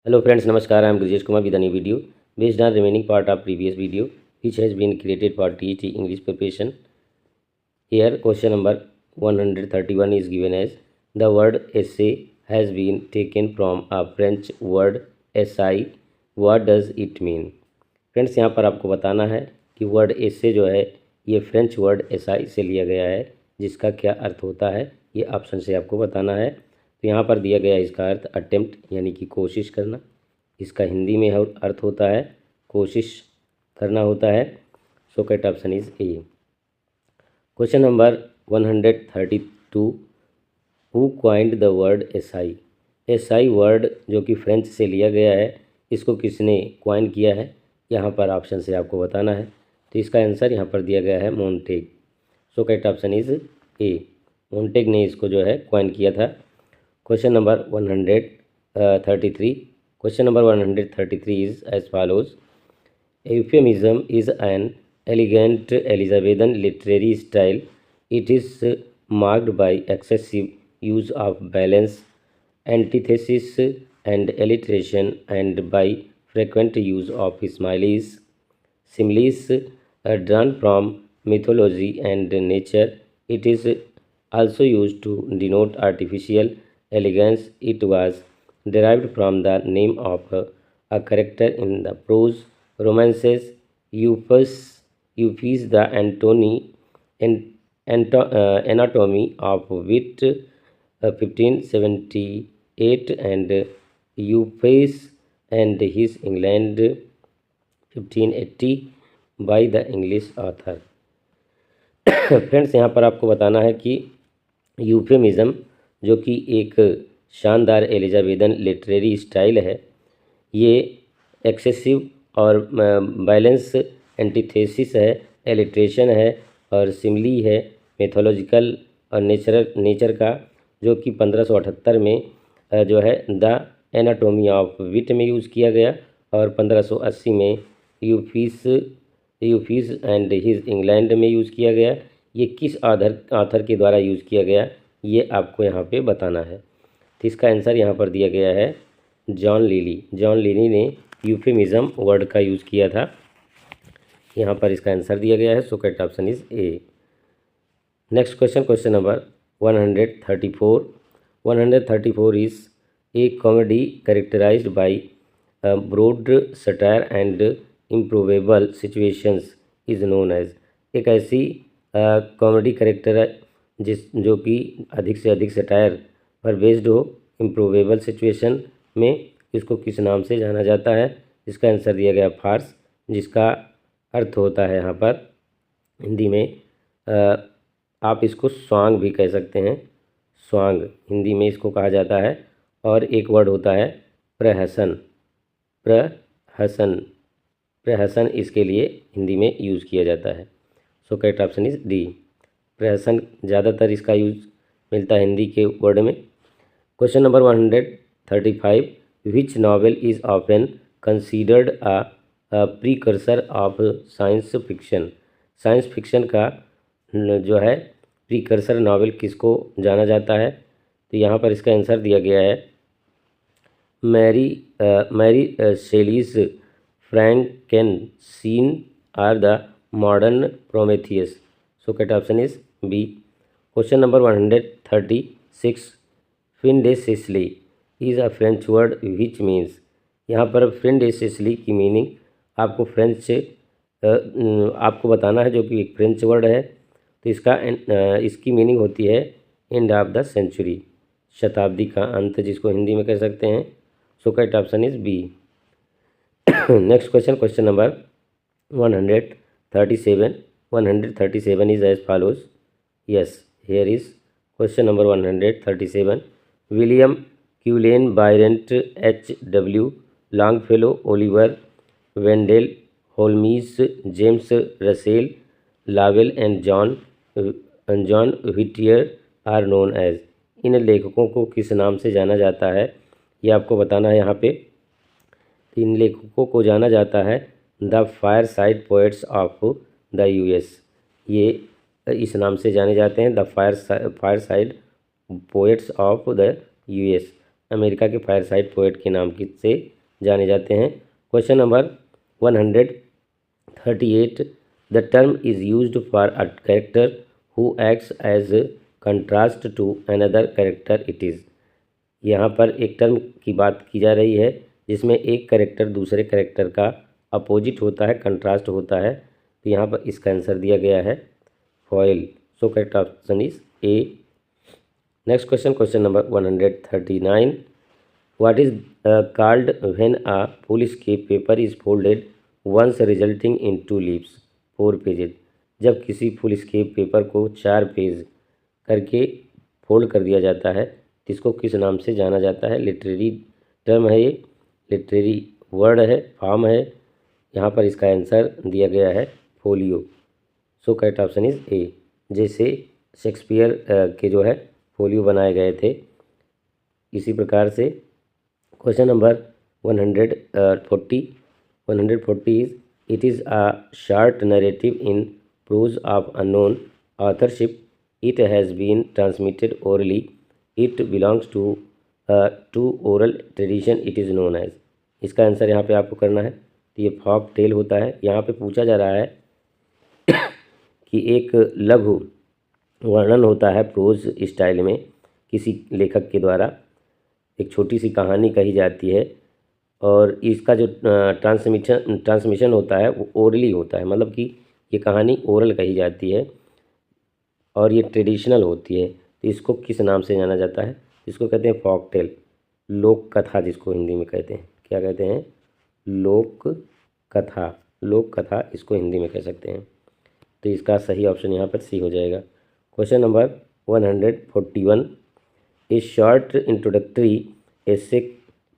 Hello friends, Namaskar. I am Grijesh Kumar with a new video based on remaining part of previous video which has been created for TET English preparation. Here question number 131 is given as the word essay has been taken from a French word essai. What does it mean? Friends यहाँ पर आपको बताना है कि word essay जो है ये French word essai से लिया गया है, जिसका क्या अर्थ होता है ये ऑप्शन से आपको बताना है। तो यहाँ पर दिया गया इसका अर्थ अटेम्प्ट यानी कि कोशिश करना। इसका हिंदी में अर्थ होता है कोशिश करना होता है। So correct option is A. Question number 132 who coined the word SI. SI word जो कि फ्रेंच से लिया गया है, इसको किसने क्वाइन किया है यहाँ पर ऑप्शन से आपको बताना है। तो इसका आंसर यहाँ पर दिया गया है Montague. So correct option is A. Montague ने इसको जो है क्वाइन किया था। Question number 133 Question number 133 is as follows. Euphemism is an elegant Elizabethan literary style. It is marked by excessive use of balance, antithesis, and alliteration, and by frequent use of similes, drawn from mythology and nature. It is also used to denote artificial elegance. It was derived from the name of a character in the prose romances Euphis the Anatomy of Wit 1578 and Euphis and his England 1580 by the English author. Friends यहाँ पर आपको बताना है कि यूफेमिज़म जो कि एक शानदार एलिजाबेथन लिटरेरी स्टाइल है, ये एक्सेसिव और बैलेंस, एंटीथेसिस है, एलिट्रेशन है और सिमली है, मेथोलॉजिकल और नेचर का, जो कि 1578 में जो है द एनाटोमी ऑफ विट में यूज़ किया गया और 1580 में यूफिस एंड हिज इंग्लैंड में यूज़ किया गया। ये किस ऑथर के द्वारा यूज़ किया गया ये आपको यहाँ पे बताना है। तो इसका आंसर यहाँ पर दिया गया है जॉन लिली। जॉन लिली ने यूफेमिज़म वर्ड का यूज़ किया था। यहाँ पर इसका आंसर दिया गया है। So correct option is A. Next question, question number 134 is a comedy characterized by broad satire and improbable situations is known as. एक ऐसी कॉमेडी कैरेक्टर जो कि अधिक से अधिक सटायर पर बेस्ड हो इम्प्रोवेबल सिचुएशन में, इसको किस नाम से जाना जाता है। इसका आंसर दिया गया फार्स, जिसका अर्थ होता है यहाँ पर हिंदी में आप इसको स्वांग भी कह सकते हैं। स्वांग हिंदी में इसको कहा जाता है। और एक वर्ड होता है प्रहसन। प्रहसन इसके लिए हिंदी में यूज़ किया जाता है। So correct option is D. प्रहसन ज़्यादातर इसका यूज़ मिलता है हिंदी के वर्ड में। Question number 135 which novel is often considered a precursor of science fiction. Science fiction का जो है प्रीकर्सर नॉवेल किसको जाना जाता है। तो यहाँ पर इसका आंसर दिया गया है Mary Shelley's Frankenstein or the modern Prometheus. So correct option is B. Question number 136 fin de siecle is a French word which means. यहाँ पर फिन डे सिसली की मीनिंग आपको फ्रेंच से आपको बताना है, जो कि एक फ्रेंच वर्ड है। तो इसकी मीनिंग होती है एंड ऑफ द सेंचुरी, शताब्दी का अंत, जिसको हिंदी में कह सकते हैं। So correct option is B. Next question, question number 137 is as follows. Yes, here is question number 137 William Cullen Bryant H.W. Longfellow Oliver Wendell Holmes James Russell Lowell and John Whittier are known as. इन लेखकों को किस नाम से जाना जाता है ये आपको बताना है। यहाँ पे इन लेखकों को जाना जाता है the fireside poets of the US। ये इस नाम से जाने जाते हैं the fireside poets of the US। America के फायरसाइड पोएट के नाम से जाने जाते हैं। Question number 138, the term is used for a character who acts as contrast to another character it is. यहाँ पर एक टर्म की बात की जा रही है जिसमें एक कैरेक्टर दूसरे कैरेक्टर का अपोजिट होता है, कंट्रास्ट होता है। तो यहाँ पर इसका आंसर दिया गया है foil. So correct option is A. Next question, question number 139, what is called when a foolscap paper is folded once resulting in 2 leaves 4 pages. जब किसी फुल स्केप पेपर को 4 पेज करके फोल्ड कर दिया जाता है तो इसको किस नाम से जाना जाता है? लिटरेरी टर्म है, ये लिटरेरी वर्ड है, फॉर्म है। यहाँ पर इसका आंसर दिया गया है folio. So correct option is ए। जैसे शेक्सपियर के जो है फोलियो बनाए गए थे, इसी प्रकार से। Question number 140 is it is a short narrative in prose of unknown authorship, it has been transmitted orally, it belongs to oral tradition, it is known as. इसका आंसर यहाँ पे आपको करना है। तो ये फॉक टेल होता है। यहाँ पे पूछा जा रहा है कि एक लघु वर्णन होता है प्रोज स्टाइल में, किसी लेखक के द्वारा एक छोटी सी कहानी कही जाती है और इसका जो ट्रांसमिशन होता है वो ओरली होता है, मतलब कि ये कहानी ओरल कही जाती है और ये ट्रेडिशनल होती है। तो इसको किस नाम से जाना जाता है? इसको कहते हैं फॉक टेल, लोक कथा, जिसको हिंदी में कहते हैं। क्या कहते हैं? लोक कथा। लोक कथा इसको हिंदी में कह सकते हैं। तो इसका सही ऑप्शन यहाँ पर सी हो जाएगा। Question number 141, A short introductory essay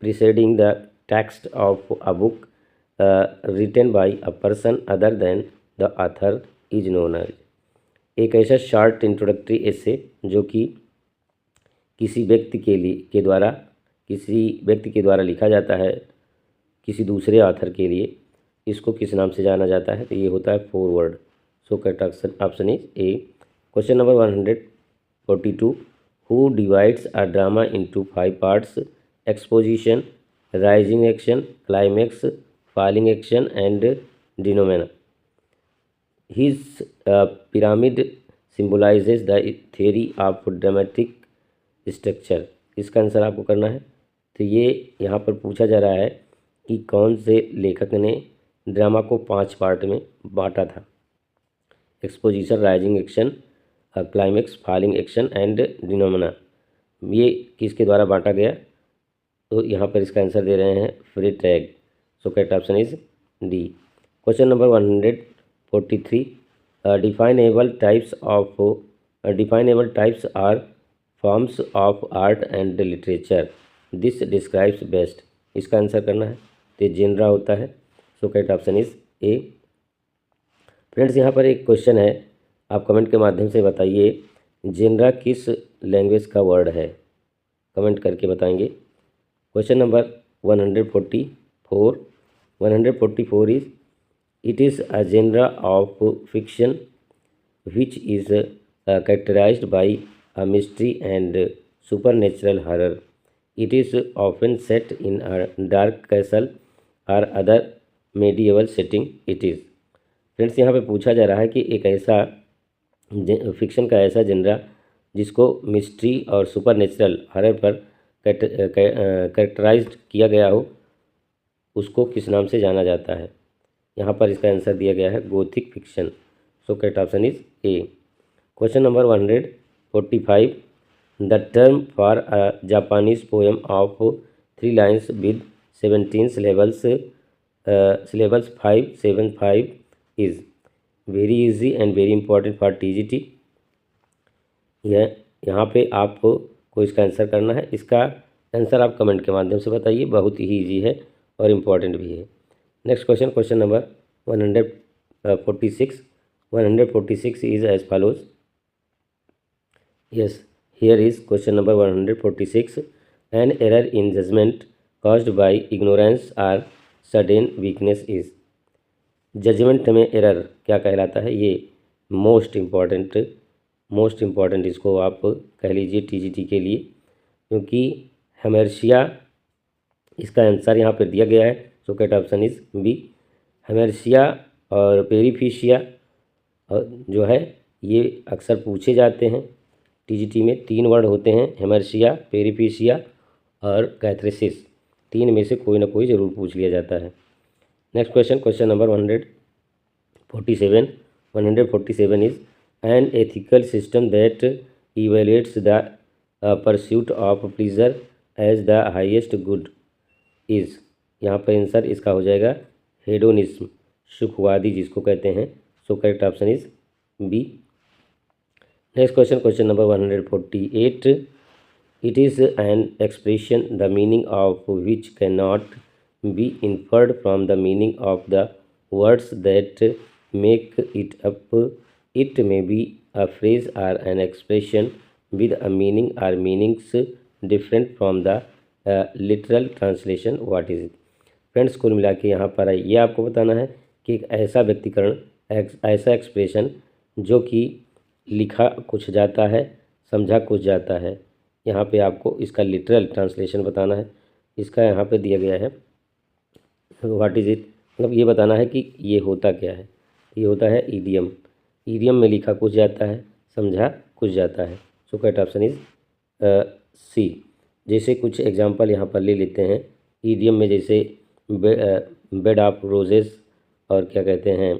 preceding the text of a book written by a person other than the author is known as। एक ऐसा शॉर्ट इंट्रोडक्टरी एसे जो कि किसी व्यक्ति के द्वारा लिखा जाता है किसी दूसरे ऑथर के लिए, इसको किस नाम से जाना जाता है? तो ये होता है forward. So correct option is A. Question number 142, who divides a drama into 5 parts: exposition, rising action, climax, falling action and denouement. His pyramid symbolizes the theory of dramatic structure। इसका आंसर आपको करना है। तो ये यहाँ पर पूछा जा रहा है कि कौन से लेखक ने ड्रामा को 5 पार्ट में बांटा था? Exposition, rising action, climax, falling action and denouement. ये किसके द्वारा बांटा गया? तो यहाँ पर इसका आंसर दे रहे हैं Freytag. So correct option is D. Question number 143, definable types are forms of art and literature, this describes best. इसका आंसर करना है। तो जेनरा होता है। So correct option is A. Friends, यहाँ पर एक क्वेश्चन है, आप कमेंट के माध्यम से बताइए जेनरा किस लैंग्वेज का वर्ड है? कमेंट करके बताएंगे। Question number 144 is it is a genre of fiction which is characterized by a mystery and supernatural horror, it is often set in a dark castle और other medieval setting, it is. Friends, यहाँ पे पूछा जा रहा है कि एक ऐसा फिक्शन का ऐसा जनरा जिसको मिस्ट्री और सुपरनेचुरल हॉरर पर कैरेक्टराइज्ड किया गया हो, उसको किस नाम से जाना जाता है? यहाँ पर इसका आंसर दिया गया है Gothic fiction. So correct option is A. Question number 145, the term for a Japanese poem of 3 lines with 17 syllables 575 is very easy and very important for TGT। यहाँ पे आपको इसका आंसर करना है। इसका आंसर आप कमेंट के माध्यम से बताइए, बहुत ही इजी है और इम्पॉर्टेंट भी है। Next question, question number 146 is as follows. Yes, here is question number 146, an error in judgement caused by ignorance or sudden weakness is. Judgement में एरर क्या कहलाता है? ये मोस्ट इम्पॉर्टेंट इसको आप कह लीजिए TGT के लिए, क्योंकि हेमर्शिया, इसका आंसर यहाँ पर दिया गया है। So correct option is B, hamartia. और पेरिफेसिया जो है ये अक्सर पूछे जाते हैं टीजीटी में। 3 वर्ड होते हैं, हेमर्शिया, पेरिफेसिया और कैथरेसिस। 3 में से कोई ना कोई ज़रूर पूछ लिया जाता है। Next question, question number 147 is an ethical system that evaluates the pursuit of pleasure as the highest good is. यहाँ पर आंसर इसका हो जाएगा हेडोनिज्म, सुखवादी जिसको कहते हैं। So correct option is B. Next question, question number 148, it is an expression the meaning of which can not be inferred from the meaning of the words that make it up. It may be a phrase or an expression with a meaning or meanings different from the literal translation. What is it? Friends, कुल मिला के यहाँ पर ये आपको बताना है कि एक ऐसा व्यक्तिकरण, ऐसा एक्सप्रेशन जो कि लिखा कुछ जाता है, समझा कुछ जाता है। यहाँ पे आपको इसका लिटरल ट्रांसलेशन बताना है। इसका यहाँ पे दिया गया है व्हाट इज़ इट, मतलब ये बताना है कि ये होता क्या है। ये होता है ईडियम। ईडियम में लिखा कुछ जाता है, समझा कुछ जाता है। So correct option is C. जैसे कुछ एग्जांपल यहाँ पर ले लेते हैं ईडियम में, जैसे बेड ऑफ रोजेस, और क्या कहते हैं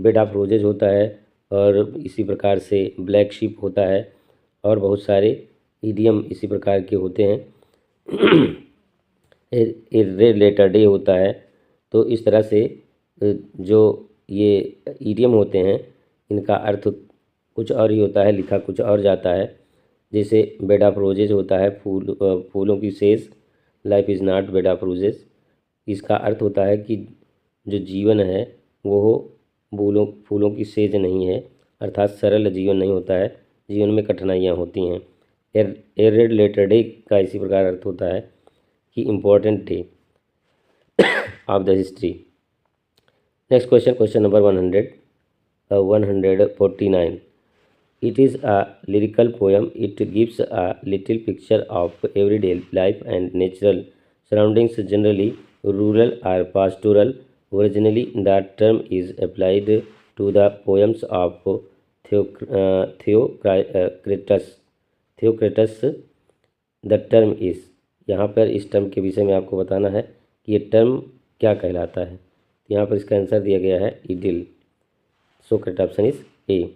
बेड ऑफ रोजेज होता है, और इसी प्रकार से ब्लैक शिप होता है, और बहुत सारे ईडियम इसी प्रकार के होते हैं। रेड लेटर डे होता है। तो इस तरह से जो ये ईडियम होते हैं इनका अर्थ कुछ और ही होता है, लिखा कुछ और जाता है। जैसे बेड ऑफ रोजेज होता है, फूलों की says, life is not bed of roses. इसका अर्थ होता है कि जो जीवन है वो फूलों की सेज नहीं है, अर्थात सरल जीवन नहीं होता है, जीवन में कठिनाइयाँ होती हैं। ए रेड लेटर डे का इसी प्रकार अर्थ होता है कि important day of the history. Next question, question number 149, it is a lyrical poem, it gives a little picture of everyday life and natural surroundings, generally rural और pastoral. Originally the term is applied to the poems of Theocritus. The term is, यहाँ पर इस term के विषय में आपको बताना है कि ये टर्म क्या कहलाता है। यहाँ पर इसका आंसर दिया गया है idyll. So correct option is A,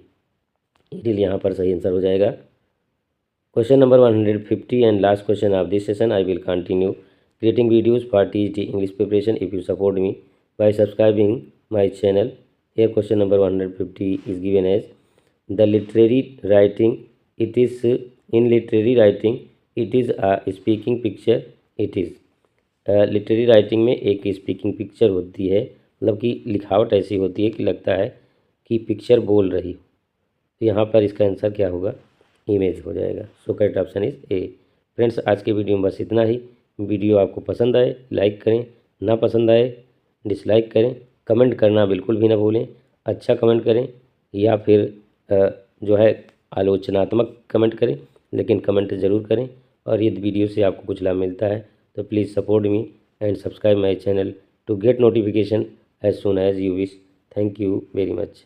idyll यहाँ पर सही आंसर हो जाएगा। Question number 150 and last question of this session. I will continue creating videos for TGT English preparation if you support me by subscribing my channel. Here question number 150 is given as the literary writing. It is in literary writing it is a speaking picture. It is literary writing में एक speaking picture होती है, मतलब कि लिखावट ऐसी होती है कि लगता है कि पिक्चर बोल रही हो। तो यहाँ पर इसका आंसर क्या होगा, इमेज हो जाएगा। सो correct option is A. Friends, आज के वीडियो में बस इतना ही। वीडियो आपको पसंद आए लाइक करें, ना पसंद आए डिसलाइक करें। कमेंट करना बिल्कुल भी ना भूलें, अच्छा कमेंट करें या फिर जो है आलोचनात्मक कमेंट करें, लेकिन कमेंट ज़रूर करें। और यदि वीडियो से आपको कुछ लाभ मिलता है तो please support me and subscribe my channel to get notification as soon as you wish. Thank you very much.